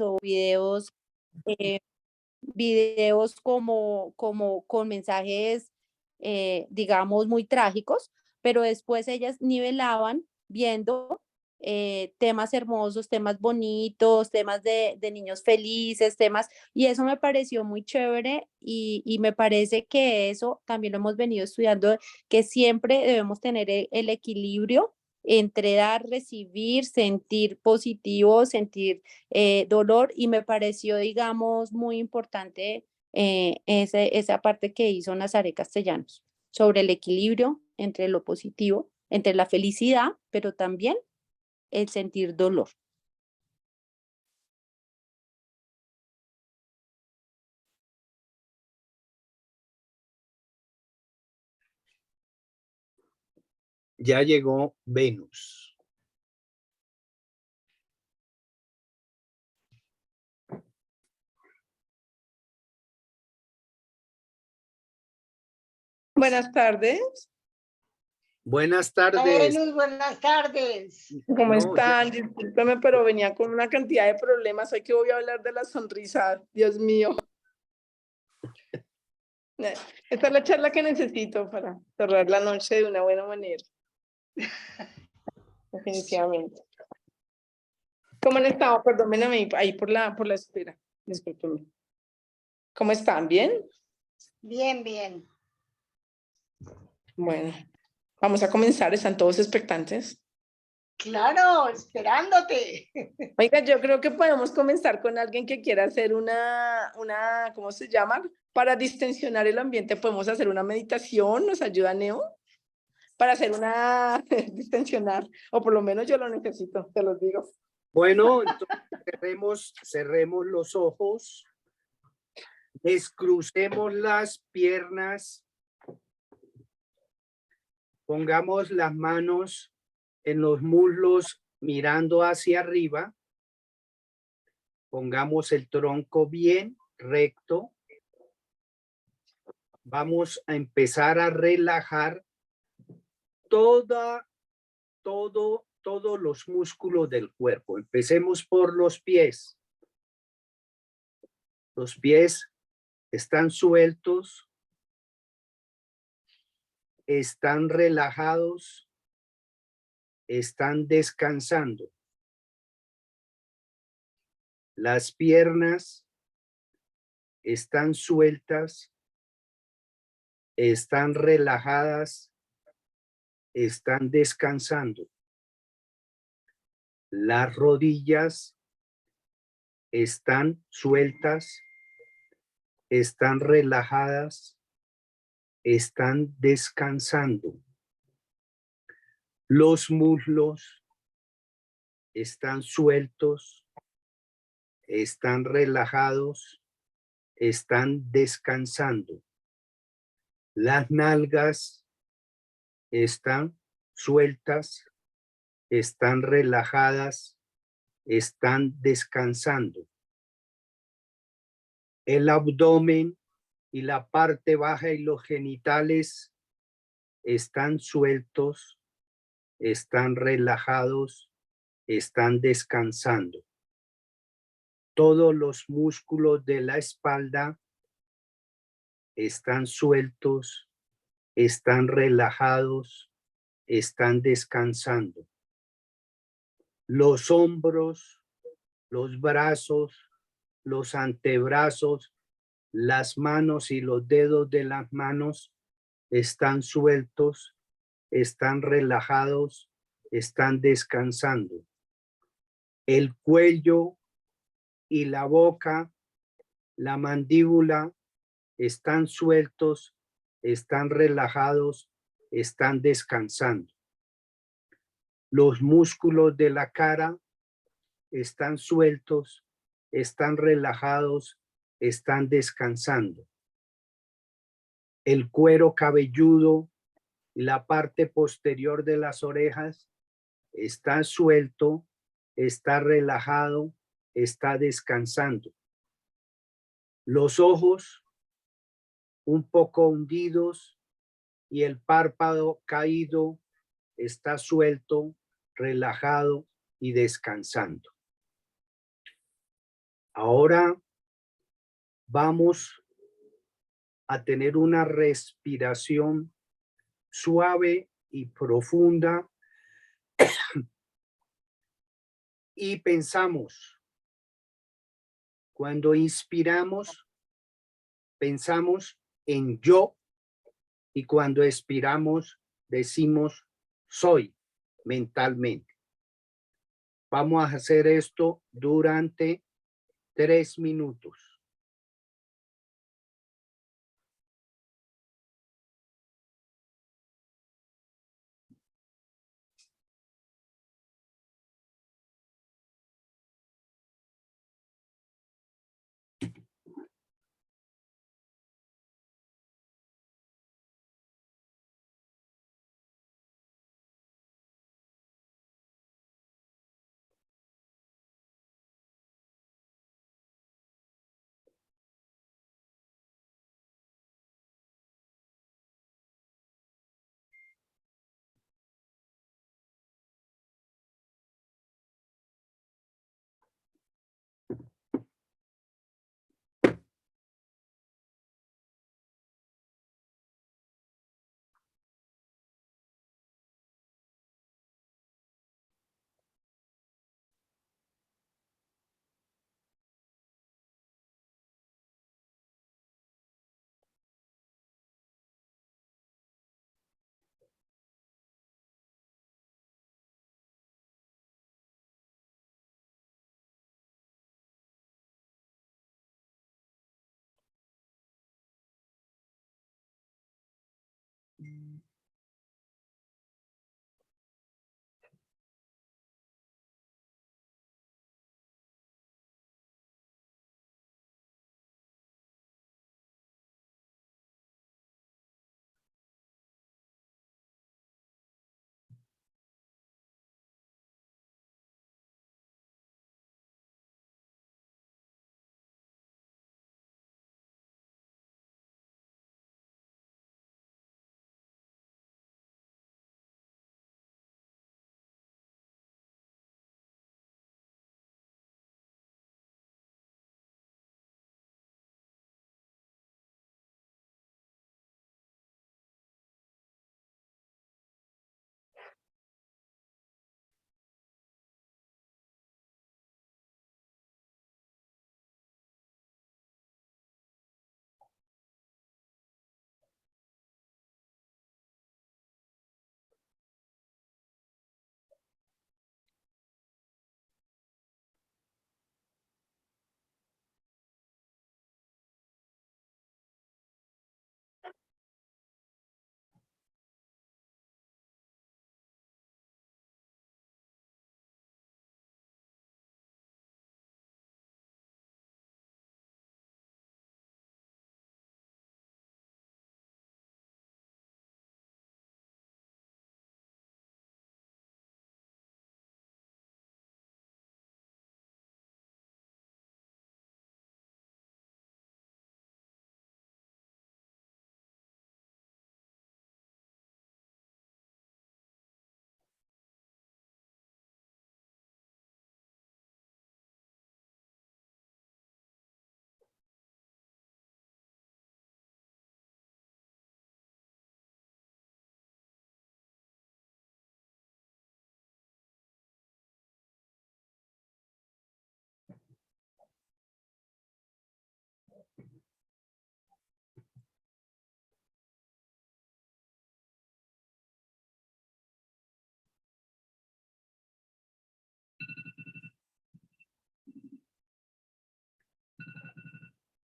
o eh, videos como con mensajes, digamos, muy trágicos, pero después ellas nivelaban viendo temas hermosos, temas bonitos, temas de niños felices, temas, y eso me pareció muy chévere y me parece que eso también lo hemos venido estudiando, que siempre debemos tener el equilibrio entre dar, recibir, sentir positivo, sentir dolor y me pareció, digamos, muy importante esa parte que hizo Nazaré Castellanos sobre el equilibrio entre lo positivo, entre la felicidad, pero también el sentir dolor. Ya llegó Venus. Buenas tardes, Buenas tardes. Venus, buenas tardes. ¿cómo No, están? Discúlpeme, pero venía con una cantidad de problemas. Hoy que voy a hablar de la sonrisa, Dios mío. Esta es la charla que necesito para cerrar la noche de una buena manera. Definitivamente. ¿Cómo han estado? Perdónenme ahí por la espera. Discúlpenme. ¿Cómo están? ¿Bien? Bien, bien. Bueno, vamos a comenzar. ¿Están todos expectantes? Claro, esperándote. Oiga, yo creo que podemos comenzar con alguien que quiera hacer ¿cómo se llama? Para distensionar el ambiente, podemos hacer una meditación, ¿nos ayuda Neo? Para hacer una distensionar, o por lo menos yo lo necesito, te lo digo. bueno, entonces cerremos los ojos, descrucemos las piernas, pongamos las manos en los muslos mirando hacia arriba, pongamos el tronco bien recto. Vamos a empezar a relajar todos los músculos del cuerpo. Empecemos por los pies. Los pies están sueltos, están relajados, están descansando. Las piernas están sueltas, están relajadas, están descansando. Las rodillas están sueltas, están relajadas, están descansando. Los muslos están sueltos, están relajados, están descansando. Las nalgas están sueltas, están relajadas, están descansando. El abdomen y la parte baja y los genitales están sueltos, están relajados, están descansando. Todos los músculos de la espalda están sueltos, están relajados, están descansando. Los hombros, los brazos, los antebrazos, las manos y los dedos de las manos están sueltos, están relajados, están descansando. El cuello y la boca, la mandíbula están sueltos, están relajados, están descansando. Los músculos de la cara están sueltos, están relajados, están descansando. El cuero cabelludo y la parte posterior de las orejas está suelto, está relajado, está descansando. Los ojos un poco hundidos y el párpado caído está suelto, relajado y descansando. Ahora vamos a tener una respiración suave y profunda y pensamos. Cuando inspiramos, pensamos en yo, y cuando expiramos, decimos soy mentalmente. Vamos a hacer esto durante 3 minutos.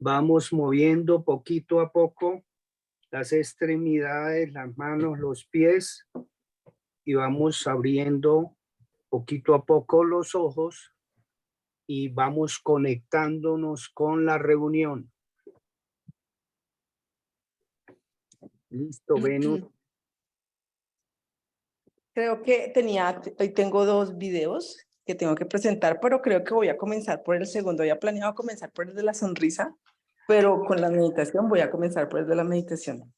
Vamos moviendo poquito a poco las extremidades, las manos, los pies, y vamos abriendo poquito a poco los ojos y vamos conectándonos con la reunión. Listo, Venus. Creo que hoy tengo 2 videos que tengo que presentar, pero creo que voy a comenzar por el segundo. Había planeado comenzar por el de la sonrisa, pero con la meditación voy a comenzar por el de la meditación.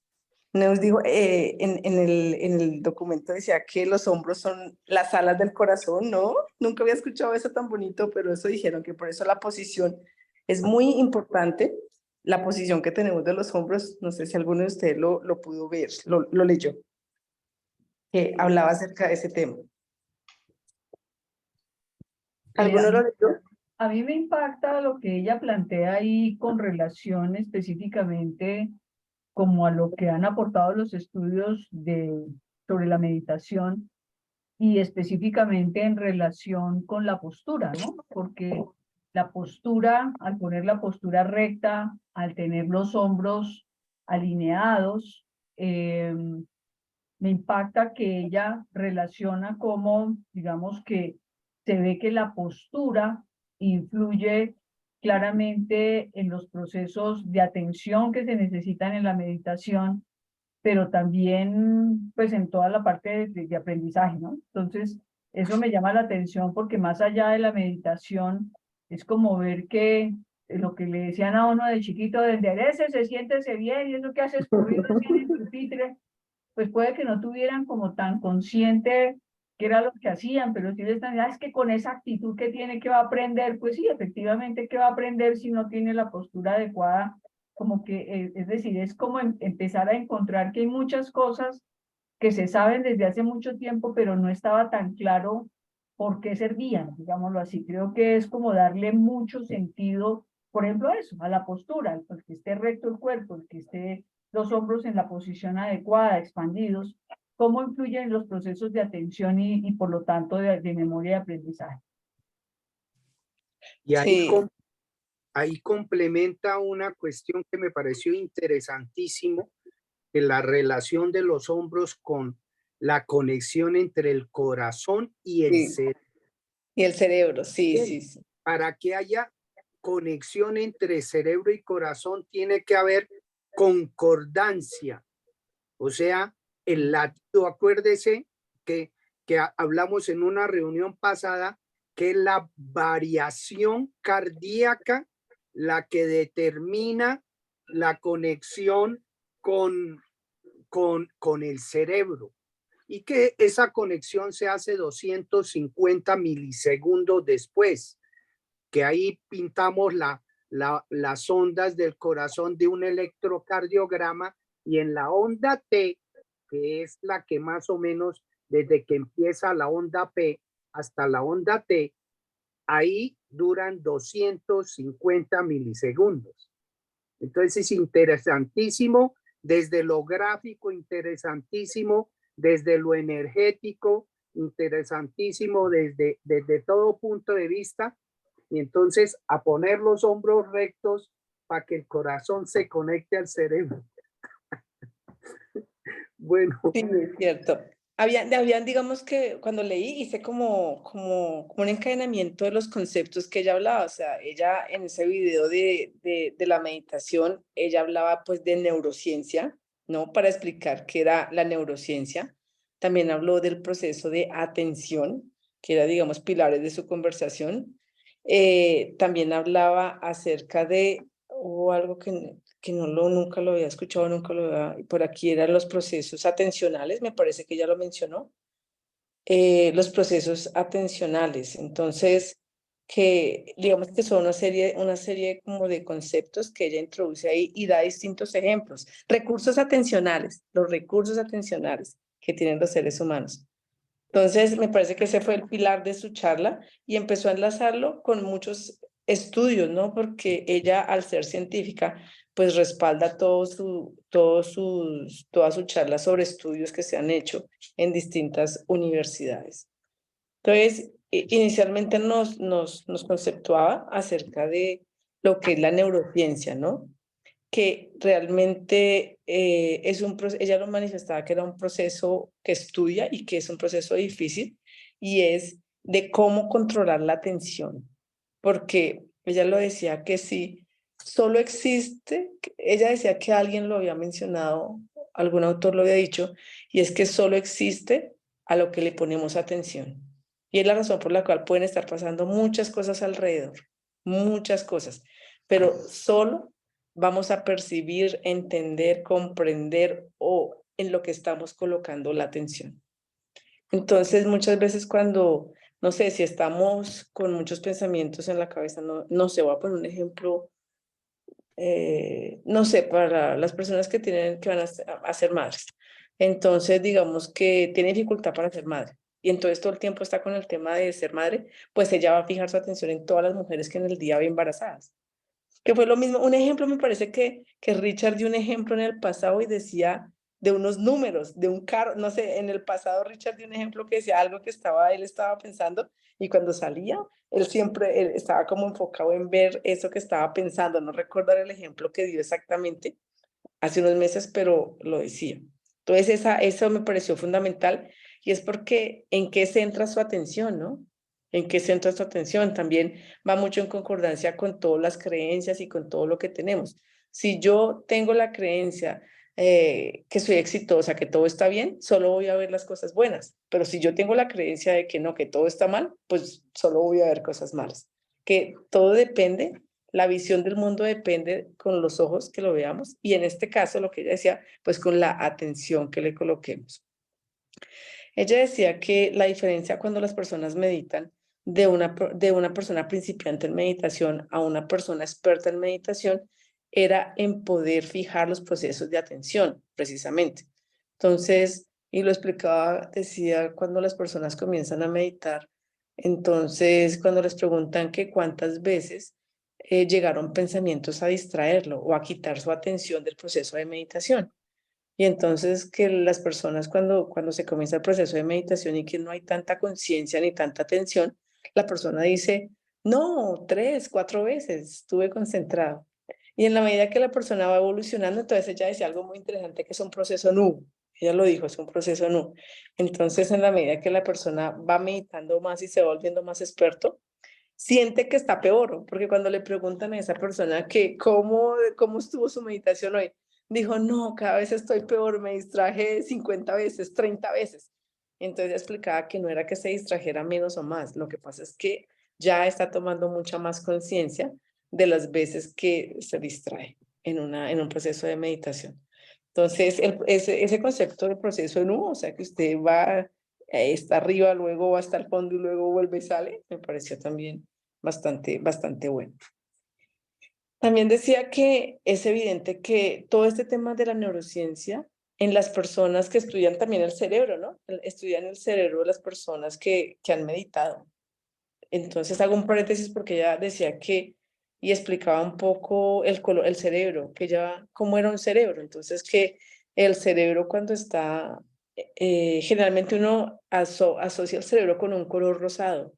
Nos dijo, en el documento decía que los hombros son las alas del corazón, ¿no? Nunca había escuchado eso tan bonito, pero eso dijeron que por eso la posición Es muy importante la posición que tenemos de los hombros. No sé si alguno de ustedes lo pudo ver, lo leyó, que hablaba acerca de ese tema. ¿Alguno lo leyó? A mí me impacta lo que ella plantea ahí con relación específicamente como a lo que han aportado los estudios sobre la meditación y específicamente en relación con la postura, ¿no? Porque la postura, al poner la postura recta, al tener los hombros alineados, me impacta que ella relaciona como, digamos que se ve que la postura influye claramente en los procesos de atención que se necesitan en la meditación, pero también pues en toda la parte de aprendizaje, ¿no? Entonces, eso me llama la atención porque más allá de la meditación, es como ver que lo que le decían a uno de chiquito, de enderécese, siéntese bien, y eso que hace escurrido así en el pupitre, pues puede que no tuvieran como tan consciente qué era lo que hacían, pero si le están, es que con esa actitud que tiene que va a aprender, pues sí, efectivamente que va a aprender si no tiene la postura adecuada, como que, es decir, es como empezar a encontrar que hay muchas cosas que se saben desde hace mucho tiempo, pero no estaba tan claro por qué servían, digámoslo así. Creo que es como darle mucho sentido, por ejemplo, a eso, a la postura, el que esté recto el cuerpo, el que esté los hombros en la posición adecuada, expandidos, cómo influyen en los procesos de atención y por lo tanto de memoria y aprendizaje. Y Sí. ahí complementa una cuestión que me pareció interesantísimo, de la relación de los hombros con la conexión entre el corazón y el Sí. cerebro. Y el cerebro, sí, Bien. sí, sí. Para que haya conexión entre cerebro y corazón tiene que haber concordancia, o sea, el latido. Acuérdese que hablamos en una reunión pasada que es la variación cardíaca la que determina la conexión con el cerebro, y que esa conexión se hace 250 milisegundos después, que ahí pintamos las ondas del corazón de un electrocardiograma, y en la onda T, que es la que más o menos desde que empieza la onda P hasta la onda T, ahí duran 250 milisegundos. Entonces es interesantísimo desde lo gráfico, interesantísimo desde lo energético, interesantísimo desde todo punto de vista. Y entonces a poner los hombros rectos para que el corazón se conecte al cerebro. Bueno. Sí, es cierto. Habían, digamos que cuando leí, hice como un encadenamiento de los conceptos que ella hablaba. O sea, ella en ese video de la meditación, ella hablaba pues de neurociencia, ¿no? Para explicar qué era la neurociencia. También habló del proceso de atención, que era, digamos, pilares de su conversación. También hablaba acerca de algo que nunca lo había escuchado, nunca lo había, por aquí eran los procesos atencionales, me parece que ella lo mencionó, los procesos atencionales. Entonces, que digamos que son una serie como de conceptos que ella introduce ahí y da distintos ejemplos. Recursos atencionales, los recursos atencionales que tienen los seres humanos. Entonces, me parece que ese fue el pilar de su charla y empezó a enlazarlo con muchos estudios, ¿no? Porque ella, al ser científica, pues respalda toda su charla sobre estudios que se han hecho en distintas universidades. Entonces, inicialmente nos conceptuaba acerca de lo que es la neurociencia, ¿no? Que realmente ella lo manifestaba que era un proceso que estudia y que es un proceso difícil, y es de cómo controlar la atención, porque ella lo decía que sí, solo existe, ella decía que alguien lo había mencionado, algún autor lo había dicho, y es que solo existe a lo que le ponemos atención. Y es la razón por la cual pueden estar pasando muchas cosas alrededor, muchas cosas, pero solo vamos a percibir, entender, comprender o en lo que estamos colocando la atención. Entonces, muchas veces cuando no sé, si estamos con muchos pensamientos en la cabeza, no sé, voy a poner un ejemplo, no sé, para las personas que van a ser madres. Entonces, digamos que tiene dificultad para ser madre. Y entonces todo el tiempo está con el tema de ser madre, pues ella va a fijar su atención en todas las mujeres que en el día ve embarazadas. Que fue lo mismo, un ejemplo, me parece que Richard dio un ejemplo en el pasado y decía de unos números, de un carro, no sé, en el pasado Richard dio un ejemplo que decía algo que él estaba pensando y cuando salía, él estaba como enfocado en ver eso que estaba pensando, no recuerdo el ejemplo que dio exactamente hace unos meses, pero lo decía. Entonces eso me pareció fundamental y es porque en qué centra su atención, ¿no? ¿En qué centra su atención? También va mucho en concordancia con todas las creencias y con todo lo que tenemos. Si yo tengo la creencia que soy exitosa, que todo está bien, solo voy a ver las cosas buenas. Pero si yo tengo la creencia de que no, que todo está mal, pues solo voy a ver cosas malas. Que todo depende, la visión del mundo depende con los ojos que lo veamos y en este caso lo que ella decía, pues con la atención que le coloquemos. Ella decía que la diferencia cuando las personas meditan de una persona principiante en meditación a una persona experta en meditación era en poder fijar los procesos de atención, precisamente. Entonces, y lo explicaba, decía, cuando las personas comienzan a meditar, entonces cuando les preguntan que cuántas veces llegaron pensamientos a distraerlo o a quitar su atención del proceso de meditación. Y entonces que las personas cuando se comienza el proceso de meditación y que no hay tanta conciencia ni tanta atención, la persona dice, no, 3, 4 veces estuve concentrado. Y en la medida que la persona va evolucionando, entonces ella decía algo muy interesante que es un proceso nu. Ella lo dijo, es un proceso nu. Entonces en la medida que la persona va meditando más y se va volviendo más experto, siente que está peor, porque cuando le preguntan a esa persona que cómo estuvo su meditación hoy, dijo, no, cada vez estoy peor, me distraje 50 veces, 30 veces. Entonces explicaba que no era que se distrajera menos o más, lo que pasa es que ya está tomando mucha más conciencia de las veces que se distrae en un proceso de meditación. Entonces, ese concepto de proceso en uno, o sea, que usted va, está arriba, luego va hasta el fondo y luego vuelve y sale, me pareció también bastante bueno. También decía que es evidente que todo este tema de la neurociencia en las personas que estudian también el cerebro, ¿no? Estudian el cerebro de las personas que han meditado. Entonces hago un paréntesis porque ella decía que, y explicaba un poco el cerebro, que ya, cómo era un cerebro. Entonces que el cerebro cuando está, generalmente uno asocia el cerebro con un color rosado,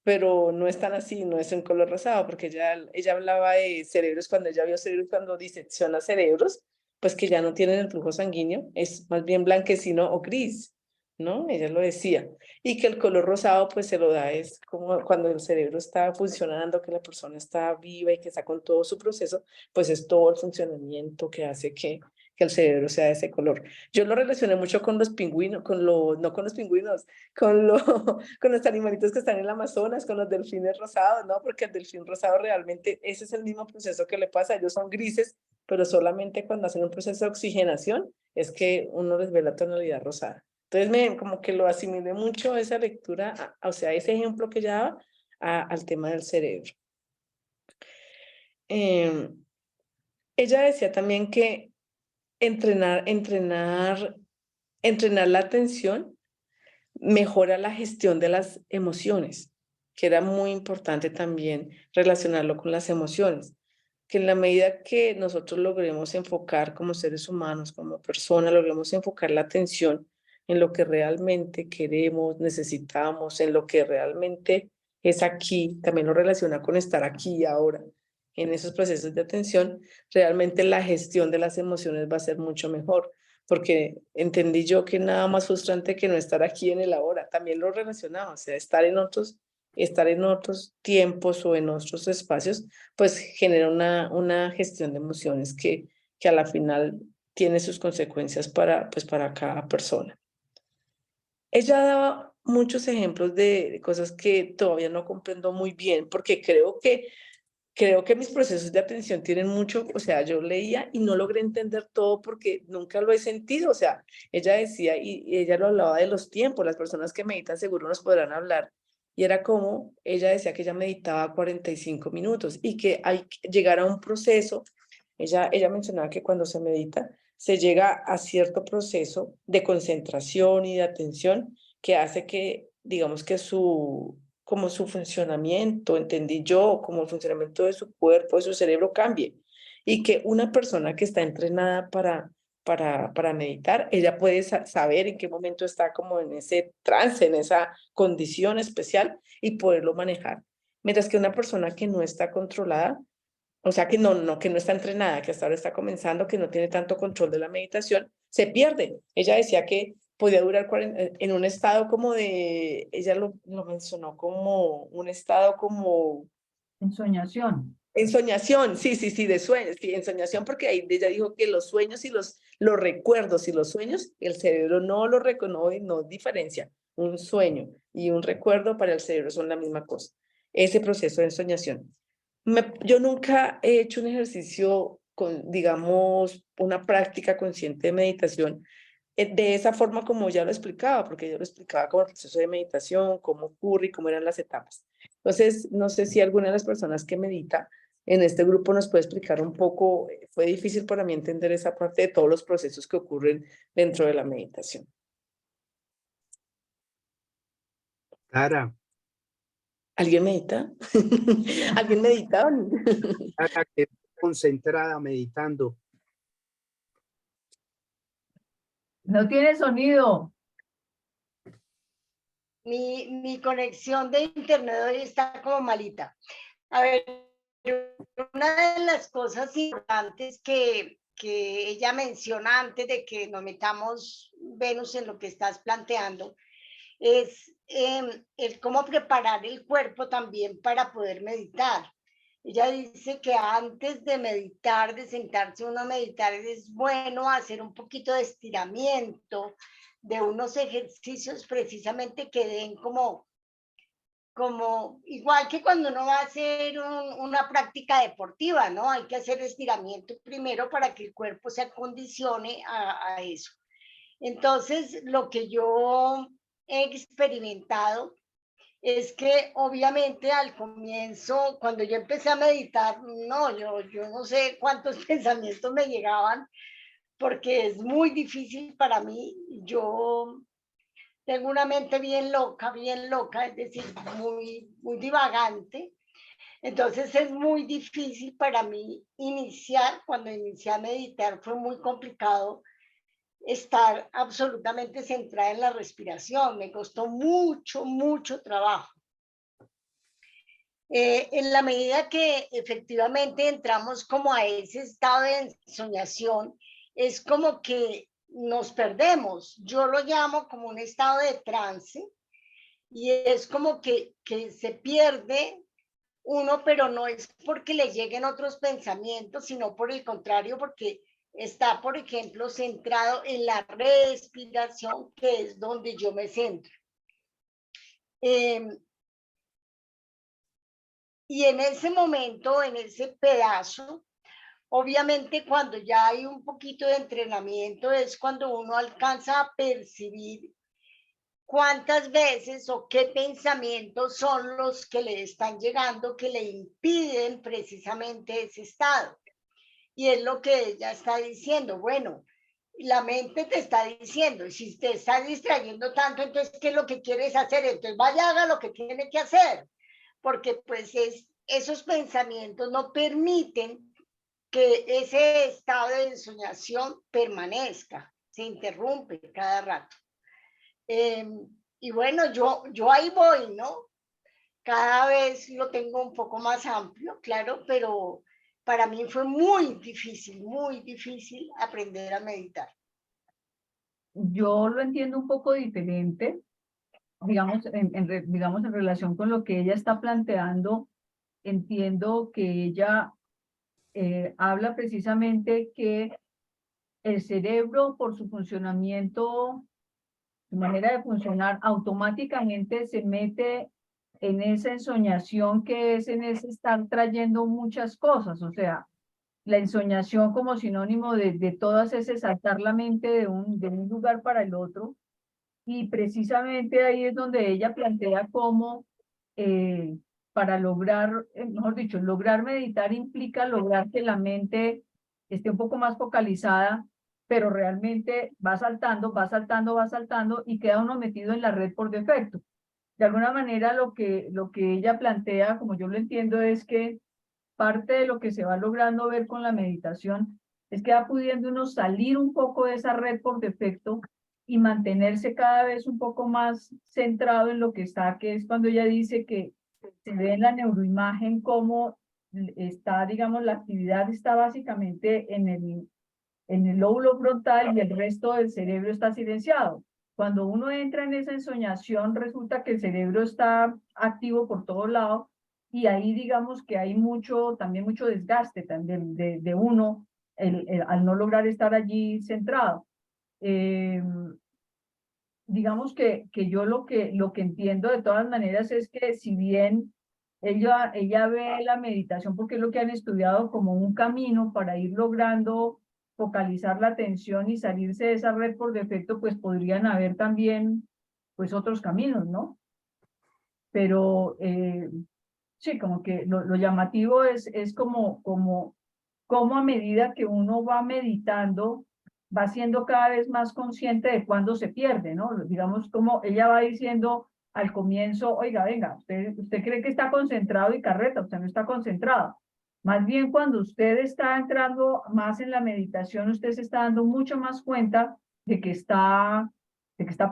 pero no es tan así, no es un color rosado, porque ella hablaba de cerebros, cuando ella vio cerebros, cuando disecciona cerebros, pues que ya no tienen el flujo sanguíneo, es más bien blanquecino o gris, ¿no? Ella lo decía. Y que el color rosado, pues se lo da, es como cuando el cerebro está funcionando, que la persona está viva y que está con todo su proceso, pues es todo el funcionamiento que hace que el cerebro sea de ese color. Yo lo relacioné mucho con los pingüinos, no con los pingüinos, con los animalitos que están en el Amazonas, con los delfines rosados, ¿no? Porque el delfín rosado realmente, ese es el mismo proceso que le pasa, ellos son grises, pero solamente cuando hacen un proceso de oxigenación es que uno les ve la tonalidad rosada. Entonces, como que lo asimilé mucho esa lectura, o sea, ese ejemplo que ella daba al tema del cerebro. Ella decía también que entrenar la atención mejora la gestión de las emociones, que era muy importante también relacionarlo con las emociones, que en la medida que nosotros logremos enfocar como seres humanos, como personas, logremos enfocar la atención en lo que realmente queremos, necesitamos, en lo que realmente es aquí, también lo relaciona con estar aquí y ahora. En esos procesos de atención, realmente la gestión de las emociones va a ser mucho mejor porque entendí yo que nada más frustrante que no estar aquí en el ahora, también lo relacionaba, o sea, estar en otros tiempos o en otros espacios, pues genera una gestión de emociones que a la final tiene sus consecuencias para cada persona. Ella daba muchos ejemplos de cosas que todavía no comprendo muy bien, porque creo que mis procesos de atención tienen mucho, o sea, yo leía y no logré entender todo porque nunca lo he sentido, o sea, ella decía y ella lo hablaba de los tiempos, las personas que meditan seguro nos podrán hablar y era como ella decía que ella meditaba 45 minutos y que hay que llegar a un proceso. Ella mencionaba que cuando se medita se llega a cierto proceso de concentración y de atención que hace que, digamos que como su funcionamiento, entendí yo, como el funcionamiento de su cuerpo, de su cerebro cambie. Y que una persona que está entrenada para meditar, ella puede saber en qué momento está como en ese trance, en esa condición especial y poderlo manejar. Mientras que una persona que no está controlada, o sea, que no está entrenada, que hasta ahora está comenzando, que no tiene tanto control de la meditación, se pierde. Ella decía que podía durar en un estado como de, ella lo mencionó como un estado como Ensoñación. ensoñación, sí, de sueños, sí, ensoñación, porque ahí ella dijo que los sueños y los recuerdos y los sueños, el cerebro no lo reconoce, no diferencia. Un sueño y un recuerdo para el cerebro son la misma cosa. Ese proceso de ensoñación. Yo nunca he hecho un ejercicio con, digamos, una práctica consciente de meditación de esa forma como ya lo explicaba, porque yo lo explicaba como el proceso de meditación, cómo ocurre y cómo eran las etapas. Entonces, no sé si alguna de las personas que medita en este grupo nos puede explicar un poco. Fue difícil para mí entender esa parte de todos los procesos que ocurren dentro de la meditación. Clara, ¿Alguien medita? ¿Alguien medita? Clara que está concentrada meditando. No tiene sonido. Mi conexión de internet hoy está como malita. A ver, una de las cosas importantes que ella menciona antes de que nos metamos, Venus, en lo que estás planteando, es el cómo preparar el cuerpo también para poder meditar. Ella dice que antes de meditar, de sentarse uno a meditar, es bueno hacer un poquito de estiramiento, de unos ejercicios precisamente que den como igual que cuando uno va a hacer una práctica deportiva, ¿no? Hay que hacer estiramiento primero para que el cuerpo se acondicione a eso. Entonces, lo que yo he experimentado es que obviamente al comienzo, cuando yo empecé a meditar, no, yo no sé cuántos pensamientos me llegaban, porque es muy difícil para mí. Yo tengo una mente bien loca, es decir, muy divagante. Entonces es muy difícil para mí iniciar. Cuando inicié a meditar fue muy complicado estar absolutamente centrada en la respiración. Me costó mucho trabajo. En la medida que efectivamente entramos como a ese estado de ensoñación, es como que nos perdemos. Yo lo llamo como un estado de trance y es como que se pierde uno, pero no es porque le lleguen otros pensamientos, sino por el contrario, porque está, por ejemplo, centrado en la respiración, que es donde yo me centro. Y en ese momento, en ese pedazo, obviamente cuando ya hay un poquito de entrenamiento es cuando uno alcanza a percibir cuántas veces o qué pensamientos son los que le están llegando que le impiden precisamente ese estado. Y es lo que ella está diciendo. Bueno, la mente te está diciendo, si te está distrayendo tanto, entonces, ¿qué es lo que quieres hacer? Entonces, vaya, haga lo que tiene que hacer. Porque pues esos pensamientos no permiten que ese estado de ensoñación permanezca, se interrumpe cada rato. Y bueno, yo ahí voy, ¿no? Cada vez lo tengo un poco más amplio, claro, pero para mí fue muy difícil aprender a meditar. Yo lo entiendo un poco diferente, digamos, digamos, en relación con lo que ella está planteando. Entiendo que ella habla precisamente que el cerebro, por su funcionamiento, su manera de funcionar, automáticamente se mete en esa ensoñación que es en ese estar trayendo muchas cosas. O sea, la ensoñación como sinónimo de todas ese saltar la mente de un lugar para el otro. Y precisamente ahí es donde ella plantea cómo para lograr, mejor dicho, lograr meditar implica lograr que la mente esté un poco más focalizada, pero realmente va saltando, va saltando, va saltando y queda uno metido en la red por defecto. De alguna manera lo que ella plantea, como yo lo entiendo, es que parte de lo que se va logrando ver con la meditación es que va pudiendo uno salir un poco de esa red por defecto y mantenerse cada vez un poco más centrado en lo que está, que es cuando ella dice que se ve en la neuroimagen cómo está, digamos, la actividad está básicamente en el lóbulo frontal y el resto del cerebro está silenciado. Cuando uno entra en esa ensoñación, resulta que el cerebro está activo por todos lados y ahí digamos que hay también mucho desgaste también de uno al no lograr estar allí centrado. Digamos que yo lo que entiendo de todas maneras es que si bien ella ve la meditación, porque es lo que han estudiado como un camino para ir logrando focalizar la atención y salirse de esa red por defecto, pues podrían haber también pues otros caminos, ¿no? Pero sí, como que lo llamativo es como a medida que uno va meditando, va siendo cada vez más consciente de cuándo se pierde, ¿no? Digamos, como ella va diciendo al comienzo, oiga, venga, usted cree que está concentrado y carreta, usted no está concentrado. Más bien cuando usted está entrando más en la meditación, usted se está dando mucho más cuenta de que está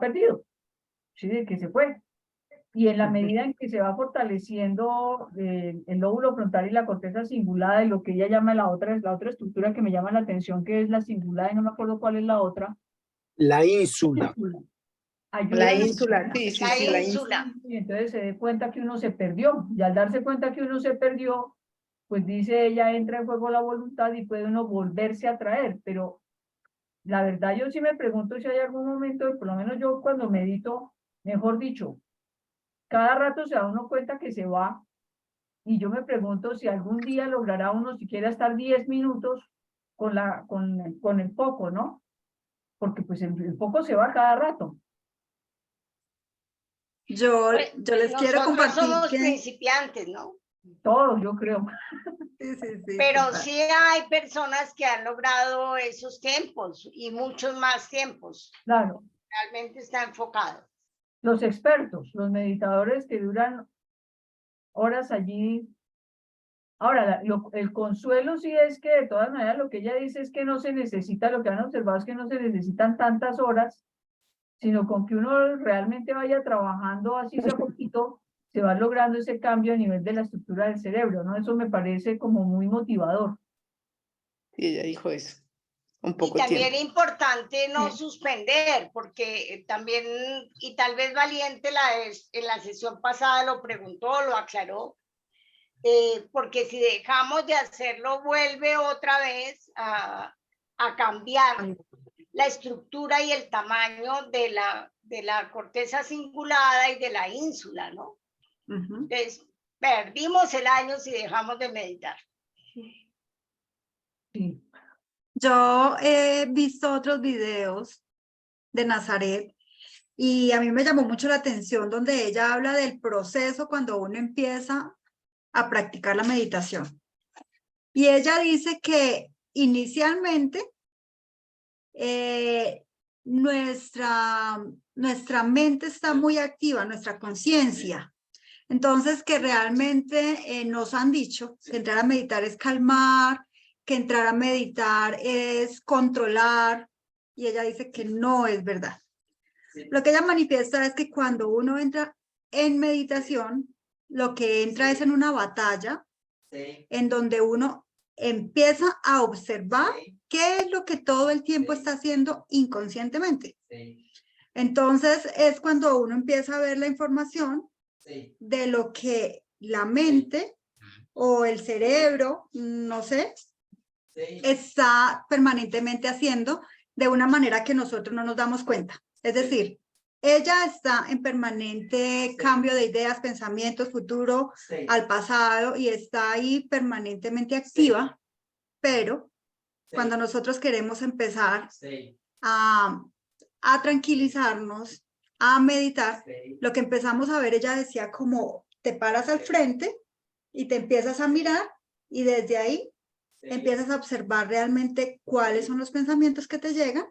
perdido, ¿sí? De que se fue. Y en la medida en que se va fortaleciendo el lóbulo frontal y la corteza cingulada, y lo que ella llama la otra estructura que me llama la atención, que es la cingulada, y no me acuerdo cuál es la otra. La ínsula. La ínsula, sí, sí, La sí, la ínsula. ínsula. Y entonces se dé cuenta que uno se perdió. Y al darse cuenta que uno se perdió, pues dice ella, entra en juego la voluntad y puede uno volverse a traer. Pero la verdad yo sí me pregunto si hay algún momento, por lo menos yo cuando medito, mejor dicho, cada rato se da uno cuenta que se va, y yo me pregunto si algún día logrará uno siquiera estar 10 minutos con el foco, ¿no? Porque pues el foco se va cada rato. Yo les quiero Nosotros compartir somos que... principiantes, ¿no? Todos, yo creo. Sí, sí, sí, Pero total. sí hay personas que han logrado esos tiempos y muchos más tiempos. Claro, Realmente está enfocado. los expertos, los meditadores que duran horas allí. Ahora, el consuelo sí es que de todas maneras lo que ella dice es que no se necesita, lo que han observado es que no se necesitan tantas horas, sino con que uno realmente vaya trabajando así sea poquito, se va logrando ese cambio a nivel de la estructura del cerebro, ¿no? Eso me parece como muy motivador. Sí, ella dijo eso. Un Y poco también tiempo. es importante no suspender, porque también, y tal vez Valiente en la sesión pasada lo preguntó, lo aclaró, porque si dejamos de hacerlo, vuelve otra vez a cambiar la estructura y el tamaño de la corteza cingulada y de la ínsula, ¿no? Entonces, perdimos el año si dejamos de meditar. Sí. Yo he visto otros videos de Nazaret y a mí me llamó mucho la atención donde ella habla del proceso cuando uno empieza a practicar la meditación. Y ella dice que inicialmente nuestra mente está muy activa, nuestra conciencia. Entonces, que realmente nos han dicho que entrar a meditar es calmar, que entrar a meditar es controlar, y ella dice que no es verdad. Lo que ella manifiesta es que cuando uno entra en meditación, lo que entra es en una batalla en donde uno empieza a observar qué es lo que todo el tiempo está haciendo inconscientemente. Entonces es cuando uno empieza a ver la información de lo que la mente o el cerebro, no sé, está permanentemente haciendo de una manera que nosotros no nos damos cuenta. Es decir, ella está en permanente cambio de ideas, pensamientos, futuro al pasado, y está ahí permanentemente activa, pero cuando nosotros queremos empezar a tranquilizarnos, a meditar, lo que empezamos a ver, ella decía, como te paras al frente y te empiezas a mirar y desde ahí empiezas a observar realmente cuáles son los pensamientos que te llegan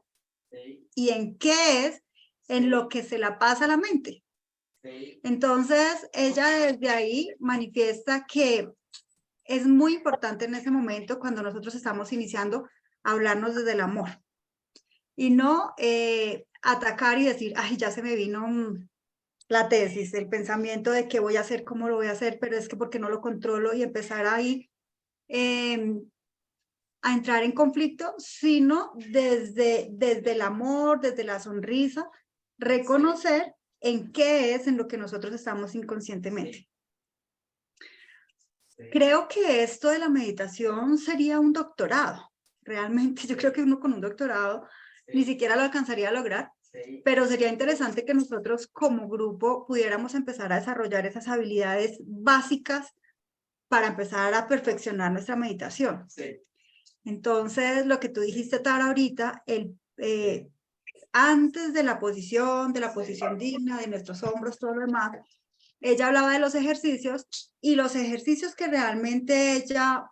y en qué es en lo que se la pasa a la mente. Entonces, ella desde ahí manifiesta que es muy importante en ese momento, cuando nosotros estamos iniciando, hablarnos desde el amor. Y no atacar y decir, ay, ya se me vino la tesis, el pensamiento de qué voy a hacer, cómo lo voy a hacer, pero es que porque no lo controlo, y empezar ahí a entrar en conflicto, sino desde el amor, desde la sonrisa, reconocer en qué es en lo que nosotros estamos inconscientemente. Creo que esto de la meditación sería un doctorado. Realmente yo creo que uno con un doctorado ni siquiera lo alcanzaría a lograr, pero sería interesante que nosotros como grupo pudiéramos empezar a desarrollar esas habilidades básicas para empezar a perfeccionar nuestra meditación. Entonces, lo que tú dijiste, Tara, ahorita, antes de la posición digna, de nuestros hombros, todo lo demás, ella hablaba de los ejercicios, y los ejercicios que realmente ella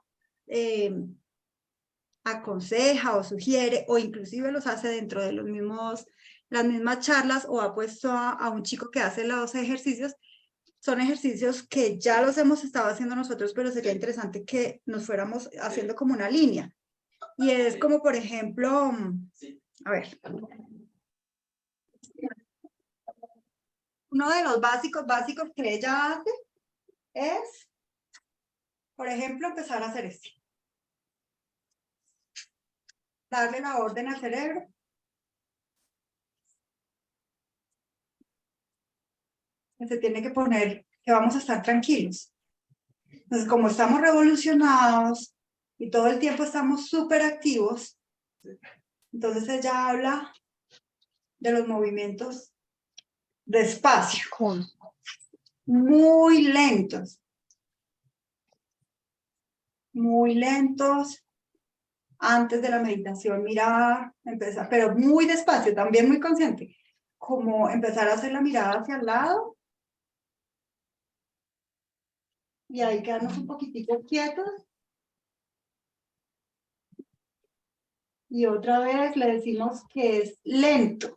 aconseja o sugiere, o inclusive los hace dentro de las mismas charlas, o ha puesto a un chico que hace los ejercicios, son ejercicios que ya los hemos estado haciendo nosotros, pero sería interesante que nos fuéramos haciendo como una línea. Y es como, por ejemplo, a ver, uno de los básicos que ella hace es, por ejemplo, empezar a hacer esto. Darle la orden al cerebro. Que se tiene que poner, que vamos a estar tranquilos. Entonces, como estamos revolucionados y todo el tiempo estamos súper activos, entonces ella habla de los movimientos despacio, muy lentos, antes de la meditación, mirar, empezar, pero muy despacio, también muy consciente, como empezar a hacer la mirada hacia el lado, y ahí quedarnos un poquitico quietos, y otra vez le decimos que es lento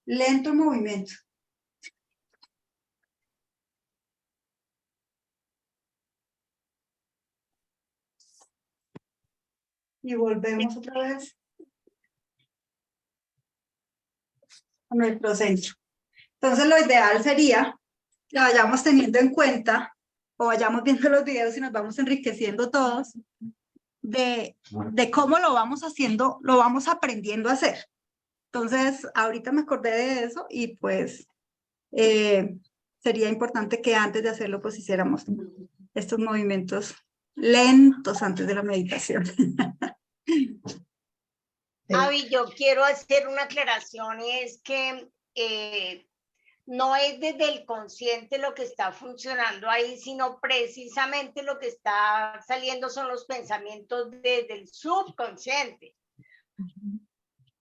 el movimiento. Y volvemos otra vez a nuestro centro. Entonces lo ideal sería que vayamos teniendo en cuenta, o vayamos viendo los videos y nos vamos enriqueciendo todos, de cómo lo vamos haciendo, lo vamos aprendiendo a hacer. Entonces, ahorita me acordé de eso, y pues sería importante que antes de hacerlo, pues hiciéramos estos movimientos lentos antes de la meditación. Avi, yo quiero hacer una aclaración, y es que no es desde el consciente lo que está funcionando ahí, sino precisamente lo que está saliendo son los pensamientos desde el subconsciente.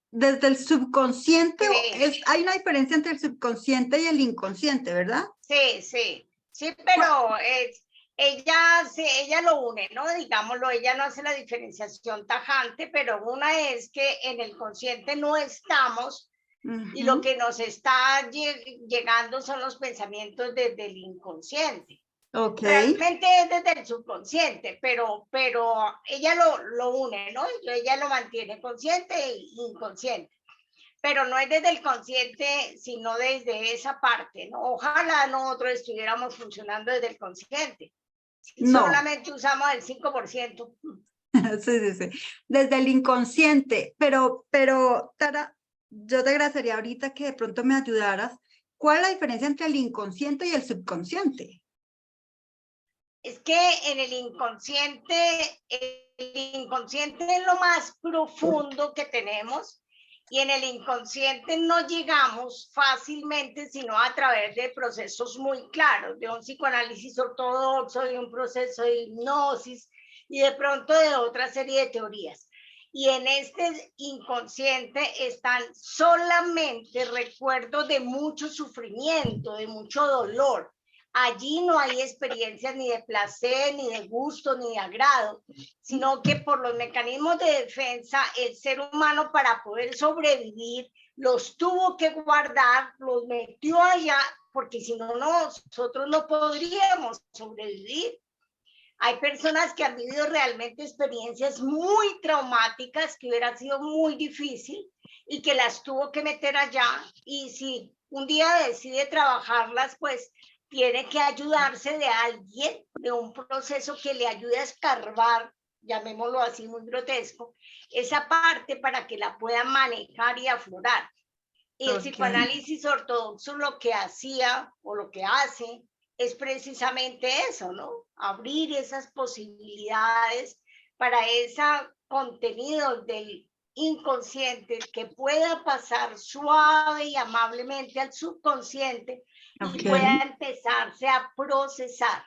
Desde el subconsciente, Sí. hay una diferencia entre el subconsciente y el inconsciente, ¿verdad? Sí, pero ella lo une, ¿no? Digámoslo, ella no hace la diferenciación tajante, pero una es que en el consciente no estamos, y lo que nos está llegando son los pensamientos desde el inconsciente. Okay. Realmente es desde el subconsciente, pero ella lo une, ¿no? Ella lo mantiene consciente e inconsciente. Pero no es desde el consciente, sino desde esa parte, ¿no? Ojalá nosotros estuviéramos funcionando desde el consciente. No. Solamente usamos el 5%. Sí. Desde el inconsciente, pero Tara, yo te agradecería ahorita que de pronto me ayudaras. ¿Cuál es la diferencia entre el inconsciente y el subconsciente? Es que en el inconsciente es lo más profundo que tenemos, y en el inconsciente no llegamos fácilmente sino a través de procesos muy claros, de un psicoanálisis ortodoxo, de un proceso de hipnosis y de pronto de otra serie de teorías. Y en este inconsciente están solamente recuerdos de mucho sufrimiento, de mucho dolor. Allí no hay experiencias ni de placer, ni de gusto, ni de agrado, sino que por los mecanismos de defensa, el ser humano para poder sobrevivir los tuvo que guardar, los metió allá, porque si no, nosotros no podríamos sobrevivir. Hay personas que han vivido realmente experiencias muy traumáticas que hubiera sido muy difícil y que las tuvo que meter allá, y si un día decide trabajarlas, pues tiene que ayudarse de alguien, de un proceso que le ayude a escarbar, llamémoslo así muy grotesco, esa parte para que la pueda manejar y aflorar. Y el psicoanálisis ortodoxo lo que hacía o lo que hace es precisamente eso, ¿no? Abrir esas posibilidades para ese contenido del inconsciente que pueda pasar suave y amablemente al subconsciente y pueda empezarse a procesar.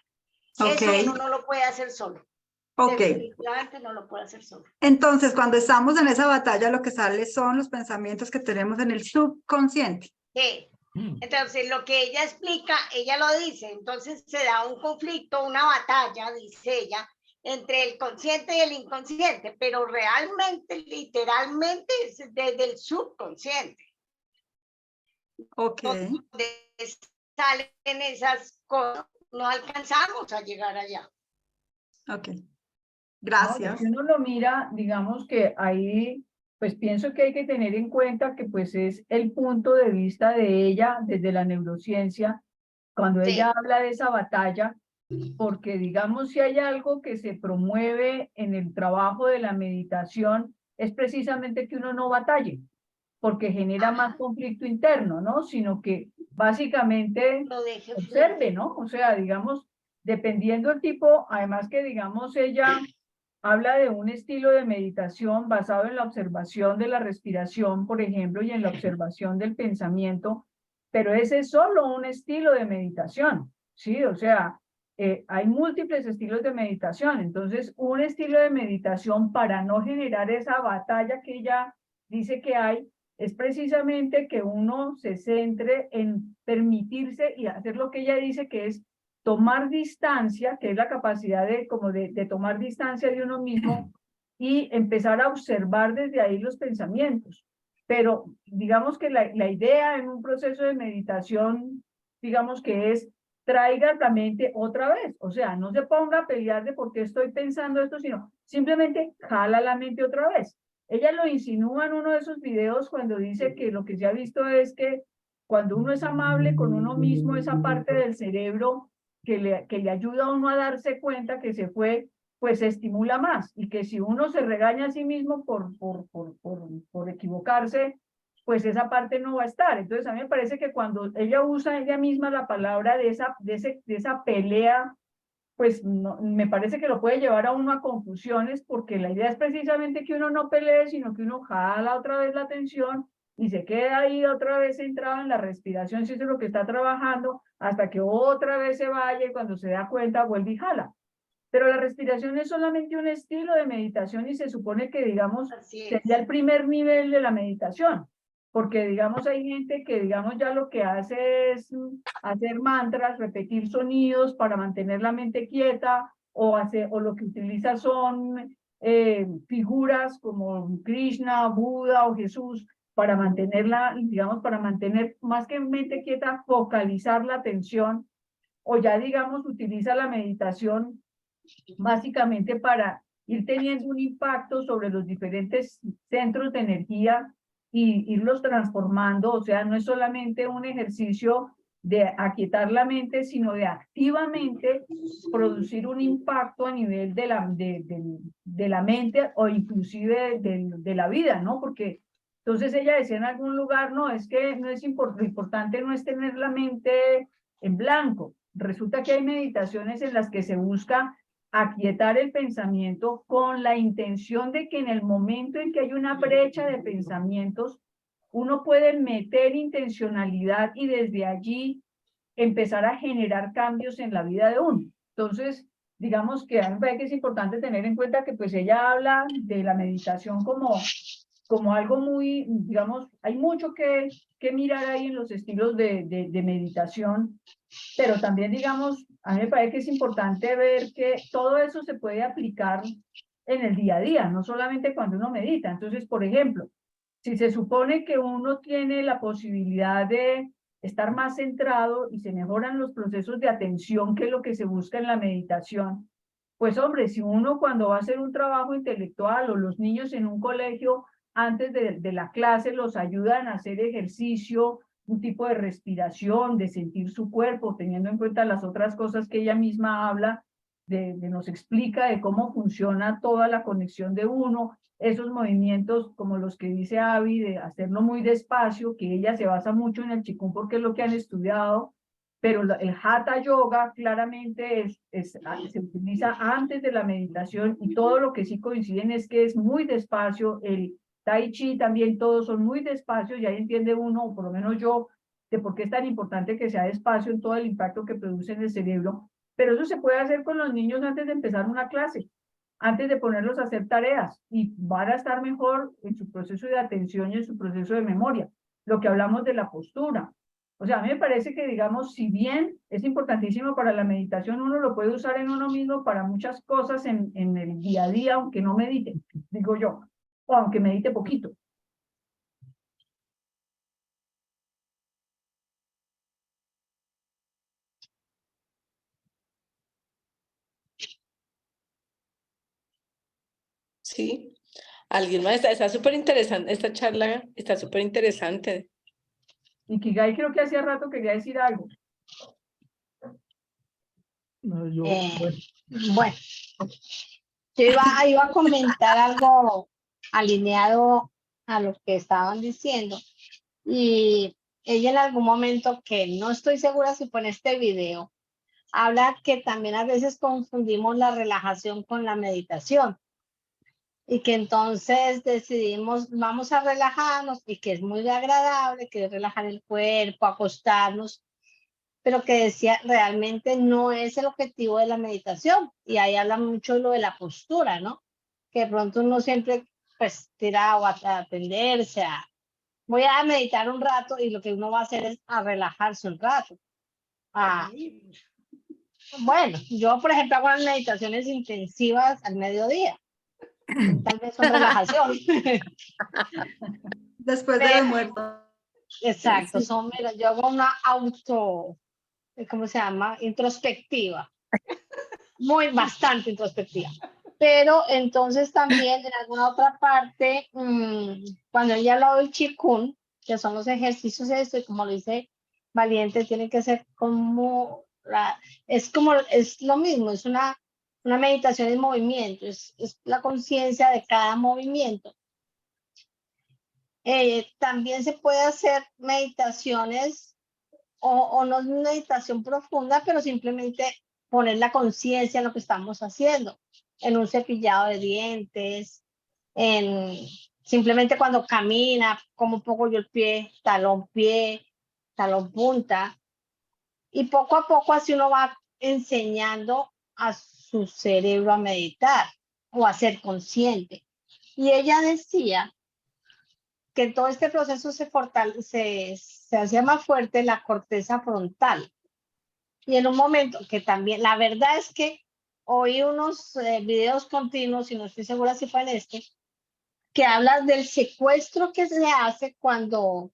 Eso uno no lo puede hacer solo. Definitivamente no lo puede hacer solo. Entonces, cuando estamos en esa batalla, lo que sale son los pensamientos que tenemos en el subconsciente. Sí. Entonces, lo que ella explica, ella lo dice, entonces se da un conflicto, una batalla, dice ella, entre el consciente y el inconsciente, pero realmente, literalmente, es desde el subconsciente. Ok. Donde salen esas cosas, no alcanzamos a llegar allá. Ok. No, Gracias. si uno lo mira, digamos que ahí, pues pienso que hay que tener en cuenta que pues es el punto de vista de ella desde la neurociencia, cuando Sí. ella habla de esa batalla, porque digamos si hay algo que se promueve en el trabajo de la meditación, es precisamente que uno no batalle, porque genera más conflicto interno, ¿no? Sino que básicamente Lo deje observe, ¿no? O sea, digamos, dependiendo del tipo, además que digamos ella habla de un estilo de meditación basado en la observación de la respiración, por ejemplo, y en la observación del pensamiento, pero ese es solo un estilo de meditación, ¿sí? O sea, hay múltiples estilos de meditación, entonces un estilo de meditación para no generar esa batalla que ella dice que hay, es precisamente que uno se centre en permitirse y hacer lo que ella dice que es tomar distancia, que es la capacidad de tomar distancia de uno mismo y empezar a observar desde ahí los pensamientos. Pero digamos que la idea en un proceso de meditación, digamos que es traiga la mente otra vez, o sea, no se ponga a pelear de por qué estoy pensando esto, sino simplemente jala la mente otra vez. Ella lo insinúa en uno de esos videos cuando dice que lo que se ha visto es que cuando uno es amable con uno mismo, esa parte del cerebro que le ayuda a uno a darse cuenta que se fue, pues se estimula más, y que si uno se regaña a sí mismo por equivocarse, pues esa parte no va a estar. Entonces a mí me parece que cuando ella usa ella misma la palabra de esa pelea, pues no, me parece que lo puede llevar a uno a confusiones, porque la idea es precisamente que uno no pelee, sino que uno jala otra vez la atención y se queda ahí otra vez centrado en la respiración, si eso es lo que está trabajando, hasta que otra vez se vaya y cuando se da cuenta vuelve y jala. Pero la respiración es solamente un estilo de meditación y se supone que, digamos, sería el primer nivel de la meditación, porque, digamos, hay gente que, digamos, ya lo que hace es hacer mantras, repetir sonidos para mantener la mente quieta, o lo que utiliza son figuras como Krishna, Buda o Jesús, para mantenerla, digamos, para mantener más que mente quieta, focalizar la atención, o ya, digamos, utiliza la meditación básicamente para ir teniendo un impacto sobre los diferentes centros de energía y irlos transformando. O sea, no es solamente un ejercicio de aquietar la mente, sino de activamente producir un impacto a nivel de la mente o inclusive de la vida, ¿no? Porque entonces ella decía en algún lugar, no, es que no es lo importante no es tener la mente en blanco. Resulta que hay meditaciones en las que se busca aquietar el pensamiento con la intención de que en el momento en que hay una brecha de pensamientos, uno puede meter intencionalidad y desde allí empezar a generar cambios en la vida de uno. Entonces, digamos que a mí me parece que es importante tener en cuenta que pues ella habla de la meditación como algo muy, digamos, hay mucho que mirar ahí en los estilos de meditación, pero también, digamos, a mí me parece que es importante ver que todo eso se puede aplicar en el día a día, no solamente cuando uno medita. Entonces, por ejemplo, si se supone que uno tiene la posibilidad de estar más centrado y se mejoran los procesos de atención, que es lo que se busca en la meditación, pues hombre, si uno cuando va a hacer un trabajo intelectual o los niños en un colegio, antes de la clase los ayudan a hacer ejercicio, un tipo de respiración, de sentir su cuerpo, teniendo en cuenta las otras cosas que ella misma habla, nos explica de cómo funciona toda la conexión de uno, esos movimientos como los que dice Avi, de hacerlo muy despacio, que ella se basa mucho en el Qigong porque es lo que han estudiado, pero el Hatha Yoga claramente se utiliza antes de la meditación y todo lo que sí coinciden es que es muy despacio, el Tai Chi también todos son muy despacios y ahí entiende uno, o por lo menos yo, de por qué es tan importante que sea despacio en todo el impacto que produce en el cerebro, pero eso se puede hacer con los niños antes de empezar una clase, antes de ponerlos a hacer tareas y van a estar mejor en su proceso de atención y en su proceso de memoria. Lo que hablamos de la postura. O sea, a mí me parece que, digamos, si bien es importantísimo para la meditación, uno lo puede usar en uno mismo para muchas cosas en el día a día, aunque no medite, digo yo, o aunque medite poquito. Sí. Alguien más, está súper interesante, esta charla está súper interesante. Y Kigai creo que hacía rato quería decir algo. No, Bueno, yo iba a comentar algo alineado a lo que estaban diciendo. Y ella en algún momento, que no estoy segura si fue en este video, habla que también a veces confundimos la relajación con la meditación. Y que entonces decidimos, vamos a relajarnos y que es muy agradable, que es relajar el cuerpo, acostarnos, pero que decía realmente no es el objetivo de la meditación. Y ahí habla mucho de lo de la postura, ¿no? Que de pronto uno siempre pues tira o a atenderse a, voy a meditar un rato y lo que uno va a hacer es a relajarse un rato. Bueno, yo por ejemplo hago las meditaciones intensivas al mediodía. Tal vez son relajación. Después del almuerzo. Exacto, Sí. son, mira, yo hago una ¿cómo se llama? Introspectiva. Bastante introspectiva. Pero entonces también en alguna otra parte, cuando ella habló del Qigong, que son los ejercicios esto, y como lo dice Valiente, tiene que ser como, es lo mismo, es una meditación en movimiento, es la conciencia de cada movimiento. También se puede hacer meditaciones o no es meditación profunda, pero simplemente poner la conciencia en lo que estamos haciendo, en un cepillado de dientes, simplemente cuando camina, como pongo yo el pie, talón punta, y poco a poco así uno va enseñando a su cerebro a meditar o a ser consciente. Y ella decía que en todo este proceso se hacía más fuerte la corteza frontal. Y en un momento que también, la verdad es que oí unos videos continuos, y no estoy segura si fue en este, que habla del secuestro que se hace cuando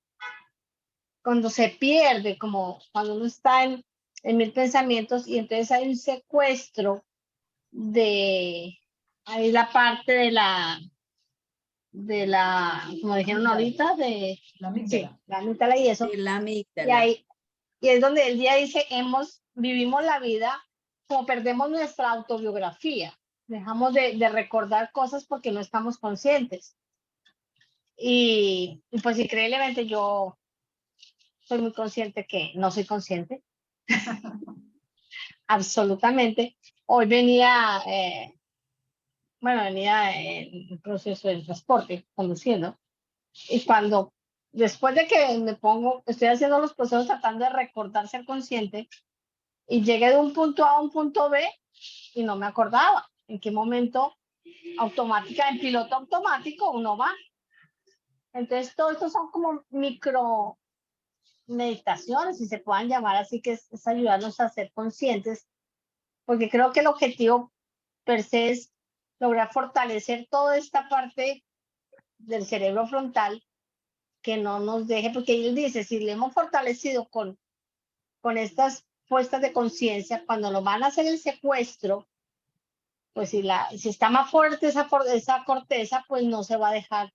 se pierde, como cuando uno está en mil pensamientos, y entonces hay un secuestro ahí la parte de la, como dijeron ahorita, La sí, amígdala. la amígdala y eso. De la Y amígdala. ahí, y es donde el día dice, vivimos la vida como perdemos nuestra autobiografía, dejamos de recordar cosas porque no estamos conscientes. Y pues increíblemente yo soy muy consciente que no soy consciente, absolutamente. Hoy venía en el proceso del transporte, conduciendo, y después de que estoy haciendo los procesos tratando de recordar ser consciente, y llegué de un punto A a un punto B, y no me acordaba en qué momento automática, en piloto automático uno va. Entonces, todo esto son como micro meditaciones, si se puedan llamar así, que es ayudarnos a ser conscientes, porque creo que el objetivo per se es lograr fortalecer toda esta parte del cerebro frontal que no nos deje, porque ellos dicen, si le hemos fortalecido con estas puestas de conciencia, cuando nos van a hacer el secuestro, pues si está más fuerte esa corteza, pues no se va a dejar